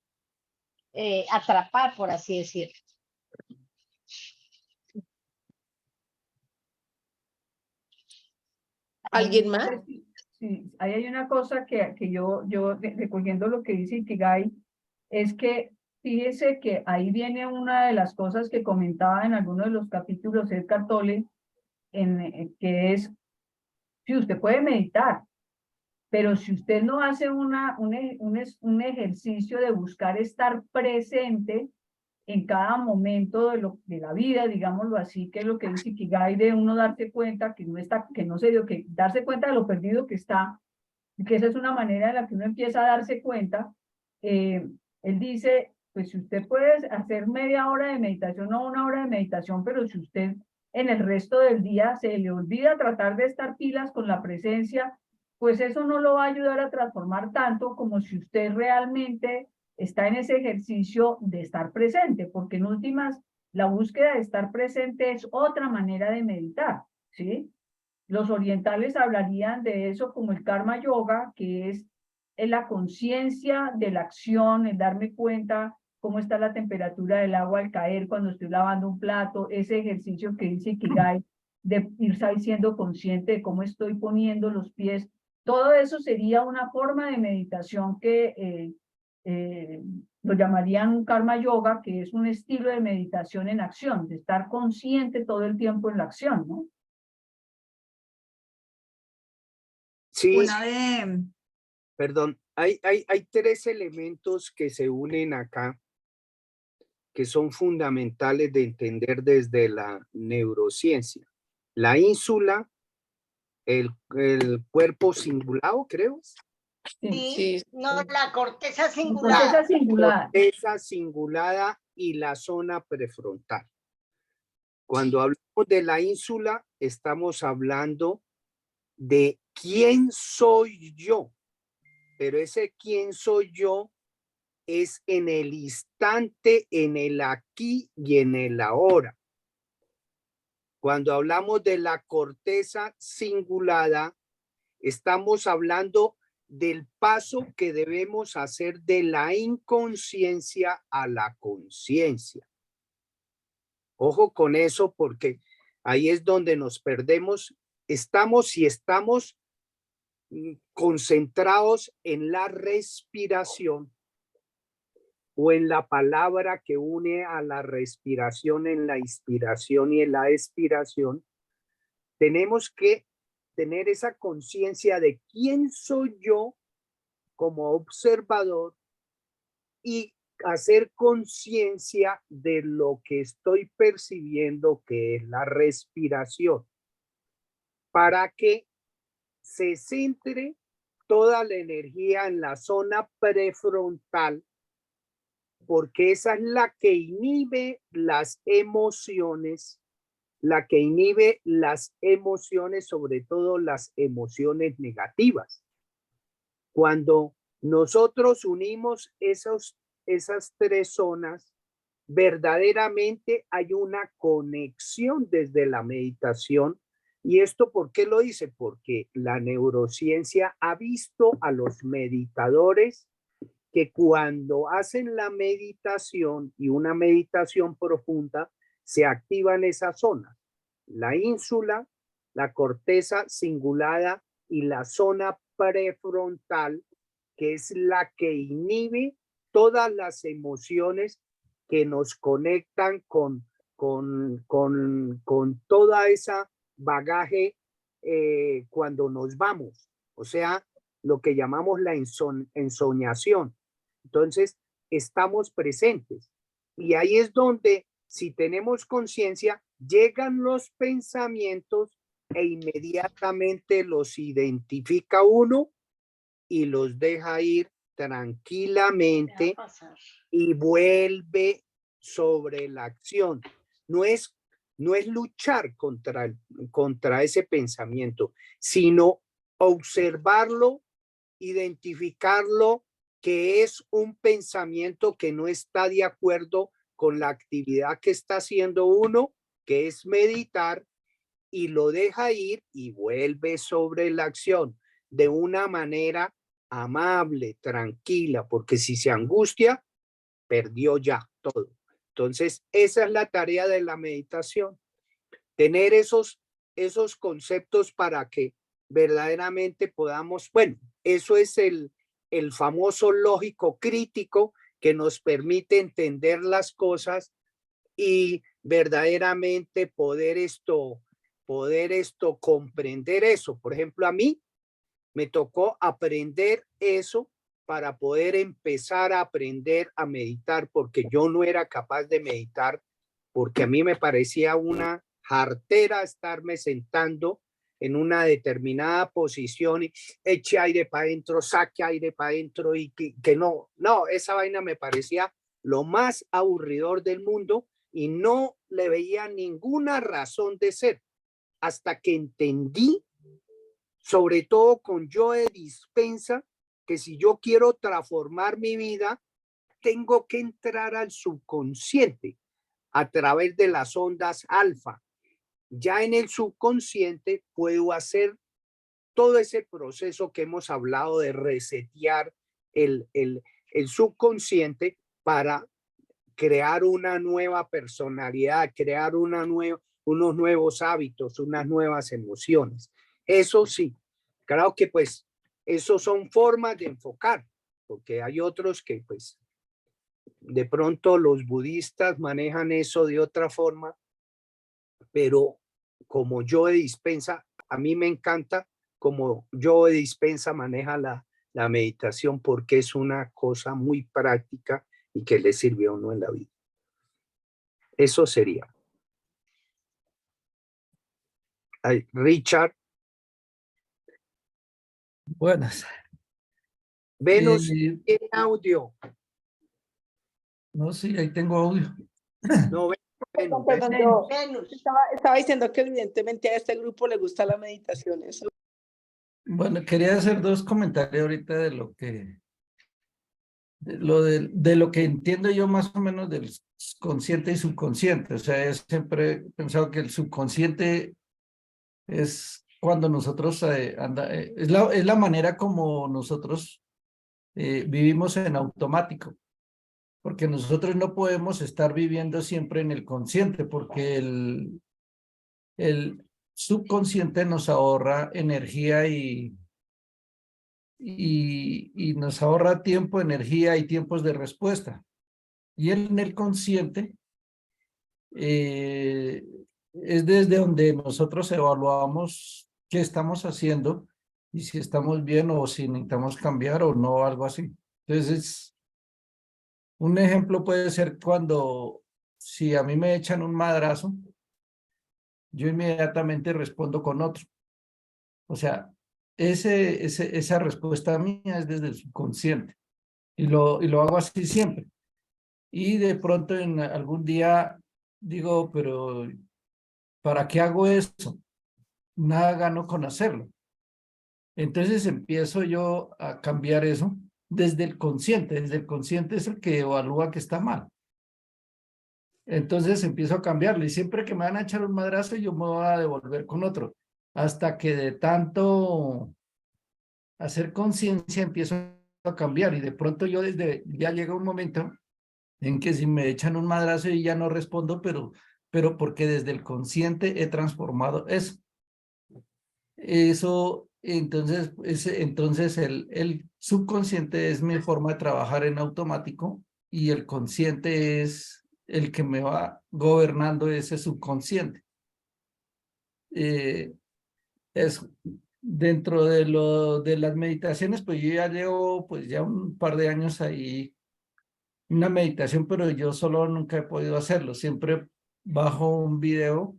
atrapar, por así decirlo. ¿Alguien más? Sí, ahí hay una cosa que yo recogiendo lo que dice Ikigai, es que fíjese que ahí viene una de las cosas que comentaba en alguno de los capítulos Eckhart Tolle, que es, si usted puede meditar, pero si usted no hace un ejercicio de buscar estar presente en cada momento de la vida, digámoslo así, que es lo que dice Ikigai, de uno darse cuenta que no se dio, que darse cuenta de lo perdido que está, y que esa es una manera en la que uno empieza a darse cuenta. Él dice, pues si usted puede hacer media hora de meditación o una hora de meditación, pero si usted en el resto del día se le olvida tratar de estar pilas con la presencia, pues eso no lo va a ayudar a transformar tanto como si usted realmente está en ese ejercicio de estar presente, porque en últimas, la búsqueda de estar presente es otra manera de meditar, ¿sí? Los orientales hablarían de eso como el karma yoga, que es la conciencia de la acción, el darme cuenta cómo está la temperatura del agua al caer cuando estoy lavando un plato, ese ejercicio que dice Ikigai, de ir siendo consciente de cómo estoy poniendo los pies. Todo eso sería una forma de meditación que lo llamarían un karma yoga, que es un estilo de meditación en acción, de estar consciente todo el tiempo en la acción, ¿no? Sí, Una de, perdón, hay 3 elementos que se unen acá, que son fundamentales de entender desde la neurociencia. La ínsula, el cuerpo cingulado, creo. Sí, Sí. no, la corteza Corteza singular. singular. Esa cingulada y la zona prefrontal. Cuando hablamos de la ínsula, estamos hablando de quién soy yo, pero ese quién soy yo es en el instante, en el aquí y en el ahora. Cuando hablamos de la corteza cingulada, estamos hablando del paso que debemos hacer de la inconsciencia a la conciencia. Ojo con eso, porque ahí es donde nos perdemos. Estamos concentrados en la respiración o en la palabra que une a la respiración, en la inspiración y en la expiración. Tenemos que tener esa conciencia de quién soy yo como observador y hacer conciencia de lo que estoy percibiendo, que es la respiración, para que se centre toda la energía en la zona prefrontal, porque esa es la que inhibe las emociones, sobre todo las emociones negativas. Cuando nosotros unimos esas 3 zonas, verdaderamente hay una conexión desde la meditación. ¿Y esto por qué lo dice? Porque la neurociencia ha visto a los meditadores que cuando hacen la meditación y una meditación profunda, se activan esas zonas, la ínsula, la corteza cingulada y la zona prefrontal, que es la que inhibe todas las emociones que nos conectan con toda esa bagaje cuando nos vamos, o sea, lo que llamamos la ensoñación. Entonces, estamos presentes y ahí es donde, si tenemos conciencia, llegan los pensamientos e inmediatamente los identifica uno y los deja ir tranquilamente Deja pasar. y vuelve sobre la acción. No es luchar contra ese pensamiento, sino observarlo, identificarlo, que es un pensamiento que no está de acuerdo con la actividad que está haciendo uno, que es meditar, y lo deja ir y vuelve sobre la acción de una manera amable, tranquila, porque si se angustia, perdió ya todo. Entonces, esa es la tarea de la meditación, tener esos conceptos para que verdaderamente podamos, bueno, eso es el famoso lógico crítico que nos permite entender las cosas y verdaderamente poder comprender eso. Por ejemplo, a mí me tocó aprender eso para poder empezar a aprender a meditar, porque yo no era capaz de meditar, porque a mí me parecía una jartera estarme sentando en una determinada posición y eche aire para adentro, saque aire para adentro y que no, esa vaina me parecía lo más aburridor del mundo y no le veía ninguna razón de ser hasta que entendí, sobre todo con Joe Dispenza, que si yo quiero transformar mi vida, tengo que entrar al subconsciente a través de las ondas alfa. Ya en el subconsciente puedo hacer todo ese proceso que hemos hablado de resetear el subconsciente para crear una nueva personalidad, crear unos nuevos hábitos, unas nuevas emociones. Eso sí, claro que pues esos son formas de enfocar, porque hay otros que pues de pronto los budistas manejan eso de otra forma, pero como Joe Dispenza, a mí me encanta como Joe Dispenza maneja la meditación porque es una cosa muy práctica y que le sirve a uno en la vida. Eso sería. Ay, Richard. Buenas. Venus, ¿tiene audio? No, sí, ahí tengo audio. No, Perdón, Venus. estaba diciendo que evidentemente a este grupo le gusta la meditación. Eso. Bueno, quería hacer dos comentarios ahorita de lo que de lo que entiendo yo más o menos del consciente y subconsciente. O sea, yo siempre he pensado que el subconsciente es cuando nosotros es la manera como nosotros vivimos en automático, porque nosotros no podemos estar viviendo siempre en el consciente, porque el subconsciente nos ahorra energía y nos ahorra tiempo, energía y tiempos de respuesta. Y en el consciente es desde donde nosotros evaluamos qué estamos haciendo y si estamos bien o si necesitamos cambiar o no, algo así. Entonces, un ejemplo puede ser cuando, si a mí me echan un madrazo, yo inmediatamente respondo con otro. O sea, esa respuesta mía es desde el subconsciente y lo hago así siempre. Y de pronto en algún día digo, pero ¿para qué hago eso? Nada gano con hacerlo. Entonces empiezo yo a cambiar eso desde el consciente. Desde el consciente es el que evalúa que está mal. Entonces empiezo a cambiarlo y siempre que me van a echar un madrazo yo me voy a devolver con otro. Hasta que de tanto hacer conciencia empiezo a cambiar y de pronto yo ya llega un momento en que si me echan un madrazo y ya no respondo, pero porque desde el consciente he transformado eso. Eso, entonces el subconsciente es mi forma de trabajar en automático y el consciente es el que me va gobernando ese subconsciente. Es dentro de las meditaciones, pues yo ya llevo pues ya un par de años ahí una meditación, pero yo solo nunca he podido hacerlo. Siempre bajo un video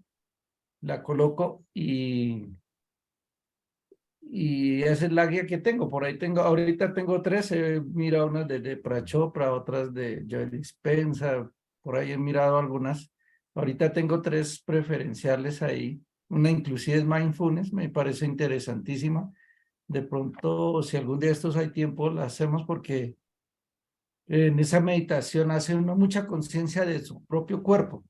la coloco y esa es la guía que tengo. Por ahí tengo, ahorita tengo 3, mira unas de Prachopra, otras de Joe Dispenza, por ahí he mirado algunas. Ahorita tengo 3 preferenciales ahí. Una inclusive es Mindfulness, me parece interesantísima. De pronto, si algún día estos hay tiempo, la hacemos porque en esa meditación hace uno mucha conciencia de su propio cuerpo,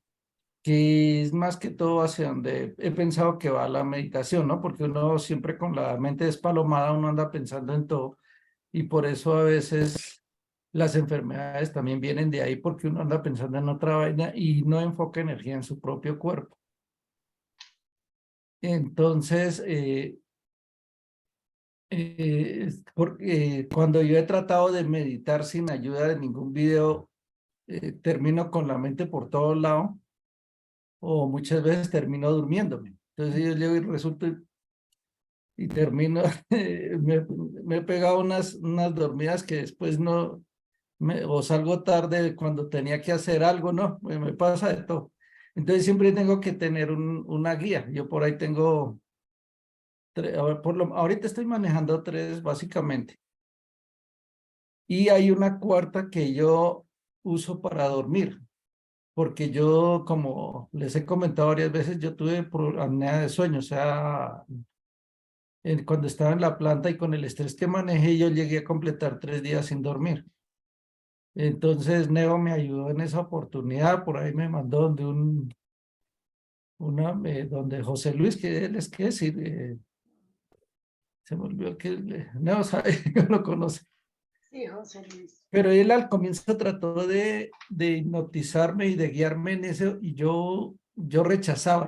que es más que todo hacia donde he pensado que va la meditación, ¿no? Porque uno siempre con la mente despalomada, uno anda pensando en todo, y por eso a veces las enfermedades también vienen de ahí, porque uno anda pensando en otra vaina y no enfoca energía en su propio cuerpo. Entonces, porque cuando yo he tratado de meditar sin ayuda de ningún video, termino con la mente por todos lados, o muchas veces termino durmiéndome. Entonces yo llego y resulta y termino, me he pegado unas dormidas que después no, o salgo tarde cuando tenía que hacer algo, no, me pasa de todo. Entonces siempre tengo que tener una guía. Yo por ahí tengo, ahorita estoy manejando 3 básicamente. Y hay una cuarta que yo uso para dormir, porque yo, como les he comentado varias veces, yo tuve apnea de sueño, o sea, cuando estaba en la planta y con el estrés que manejé, yo llegué a completar 3 días sin dormir. Entonces, Neo me ayudó en esa oportunidad, por ahí me mandó donde José Luis, que él es que es, se me olvidó que Neo sabe, no lo conoce. Sí, José Luis. Pero él al comienzo trató de hipnotizarme y de guiarme en eso, y yo lo rechazaba.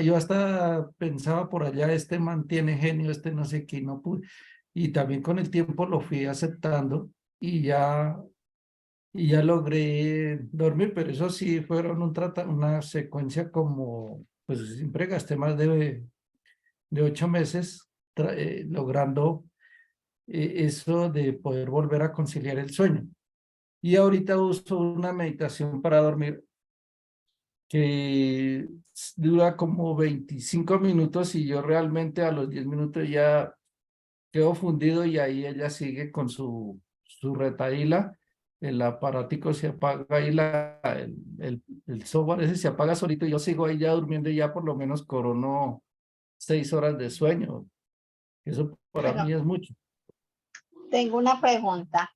Yo hasta pensaba por allá, este man tiene genio, este no sé qué, no pude. Y también con el tiempo lo fui aceptando y ya logré dormir, pero eso sí fueron una secuencia como, pues siempre gasté más de 8 meses logrando eso de poder volver a conciliar el sueño. Y ahorita uso una meditación para dormir que dura como 25 minutos y yo realmente a los 10 minutos ya quedo fundido y ahí ella sigue con su retaíla, el aparatico se apaga y el software ese se apaga solito y yo sigo ahí ya durmiendo y ya por lo menos corono 6 horas de sueño. Eso para Pero mí es mucho. tengo una pregunta.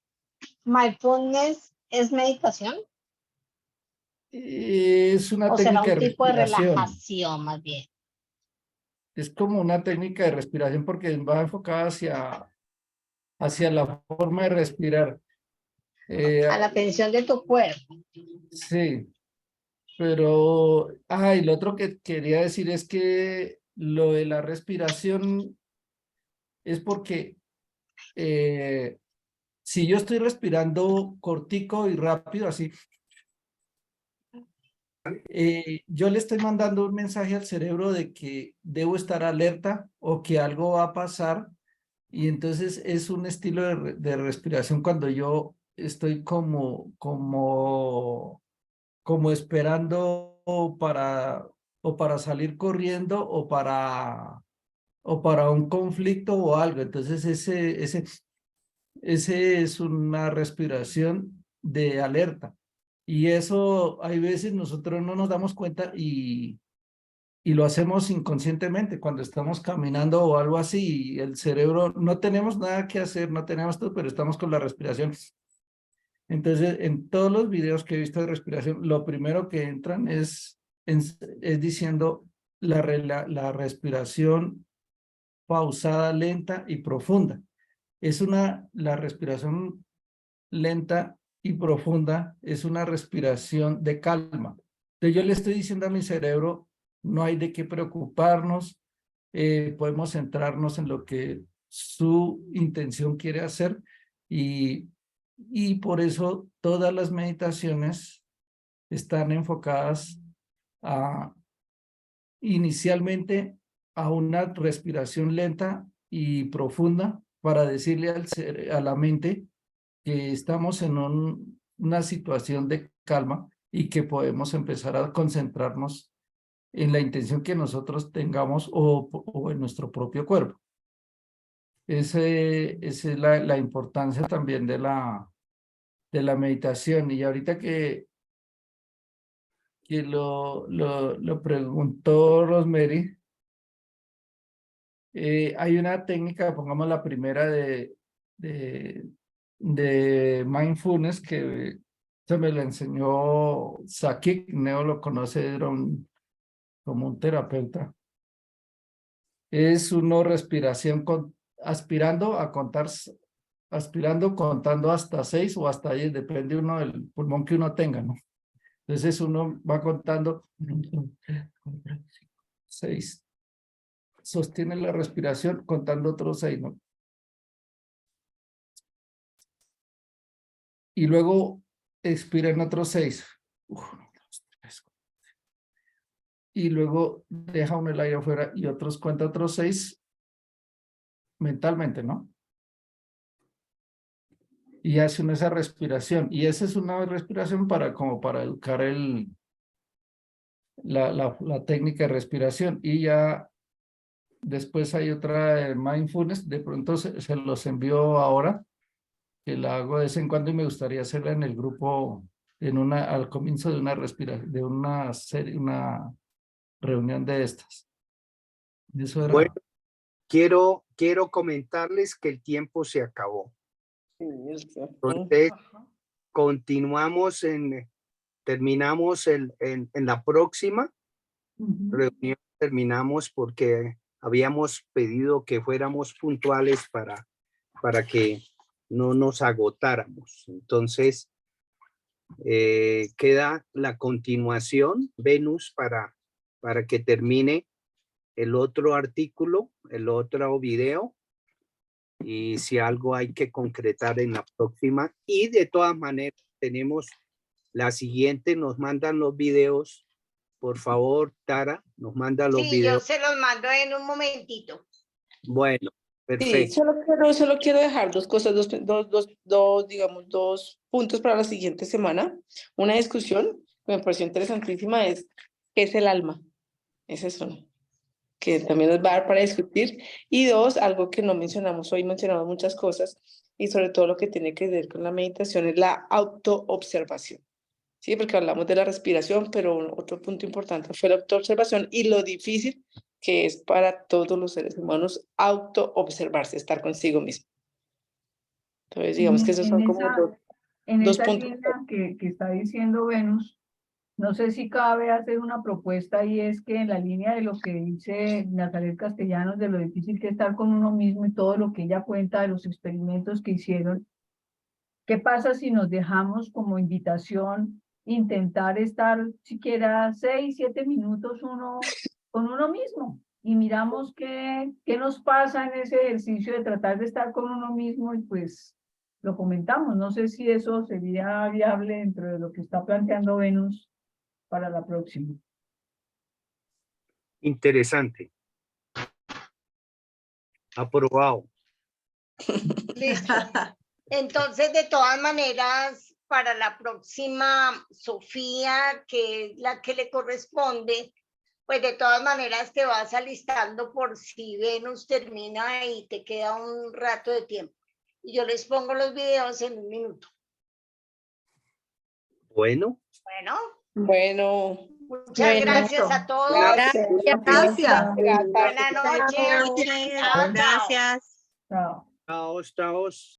¿Mindfulness es meditación? Es una ¿O será técnica un de tipo de respiración. relajación más bien? Es como una técnica de respiración porque va enfocada hacia la forma de respirar. A la atención de tu cuerpo. Sí, pero, y lo otro que quería decir es que lo de la respiración es porque si yo estoy respirando cortico y rápido, así, yo le estoy mandando un mensaje al cerebro de que debo estar alerta o que algo va a pasar. Y entonces es un estilo de respiración cuando yo estoy como esperando para salir corriendo o para un conflicto o algo. Entonces ese es una respiración de alerta. Y eso hay veces nosotros no nos damos cuenta y lo hacemos inconscientemente cuando estamos caminando o algo así, y el cerebro, no tenemos nada que hacer, no tenemos todo, pero estamos con la respiración. Entonces, en todos los videos que he visto de respiración, lo primero que entran es diciendo la respiración pausada, lenta y profunda. La respiración lenta y profunda es una respiración de calma. Entonces yo le estoy diciendo a mi cerebro, no hay de qué preocuparnos, podemos centrarnos en lo que su intención quiere hacer y por eso todas las meditaciones están enfocadas inicialmente a una respiración lenta y profunda para decirle a la mente que estamos en una situación de calma y que podemos empezar a concentrarnos en la intención que nosotros tengamos o en nuestro propio cuerpo. Esa es la importancia también de la meditación. Y ahorita que lo preguntó Rosemary, hay una técnica, pongamos la primera de mindfulness que se me lo enseñó Sakik, Neo lo conoce, era como un terapeuta. Es una respiración aspirando contando hasta 6 o hasta 10, depende uno del pulmón que uno tenga, ¿no? Entonces uno va contando 6. Sostiene la respiración contando otros 6, ¿no? Y luego expira en otros 6. Y luego deja uno el aire afuera y cuenta otros 6 mentalmente, ¿no? Y hace uno esa respiración. Y esa es una respiración como para educar la técnica de respiración. Y ya después hay otra de mindfulness, de pronto se los envío ahora, que la hago de vez en cuando y me gustaría hacerla en el grupo, al comienzo de una respiración, de una serie, una reunión de estas. Eso era. Bueno, quiero comentarles que el tiempo se acabó. Entonces, continuamos terminamos en la próxima reunión, terminamos porque habíamos pedido que fuéramos puntuales para que no nos agotáramos. Entonces, queda la continuación, Venus, para que termine el otro artículo, el otro video, y si algo hay que concretar en la próxima. Y de todas maneras, tenemos la siguiente, nos mandan los videos. Por favor, Tara, nos manda los Sí, yo videos. se los mando en un momentito. Bueno, Sí, perfecto. solo quiero dejar dos cosas, digamos, dos puntos para la siguiente semana. Una discusión que me pareció interesantísima es ¿qué es el alma? Es eso, ¿no? Que también nos va a dar para discutir. Y 2, algo que no mencionamos hoy, mencionamos muchas cosas, y sobre todo lo que tiene que ver con la meditación es la autoobservación. Sí, porque hablamos de la respiración, pero otro punto importante fue la autoobservación y lo difícil que es para todos los seres humanos autoobservarse, estar consigo mismo. Entonces, digamos que esos son como dos esa puntos. línea que está diciendo Venus, no sé si cabe hacer una propuesta y es que en la línea de lo que dice Nazaret Castellanos, de lo difícil que es estar con uno mismo y todo lo que ella cuenta de los experimentos que hicieron, ¿qué pasa si nos dejamos como invitación intentar estar siquiera 6, 7 minutos con uno mismo? Y miramos qué nos pasa en ese ejercicio de tratar de estar con uno mismo y pues lo comentamos. No sé si eso sería viable dentro de lo que está planteando Venus para la próxima. Interesante. Aprobado. Listo. Entonces, de todas maneras, para la próxima, Sofía, que es la que le corresponde, pues de todas maneras te vas alistando por si Venus termina y te queda un rato de tiempo. Y yo les pongo los videos en 1 minuto. Bueno. Bueno. Muchas gracias a todos. Gracias. Gracias. Buenas noches. Gracias. Chao, chao. Chao. Chao.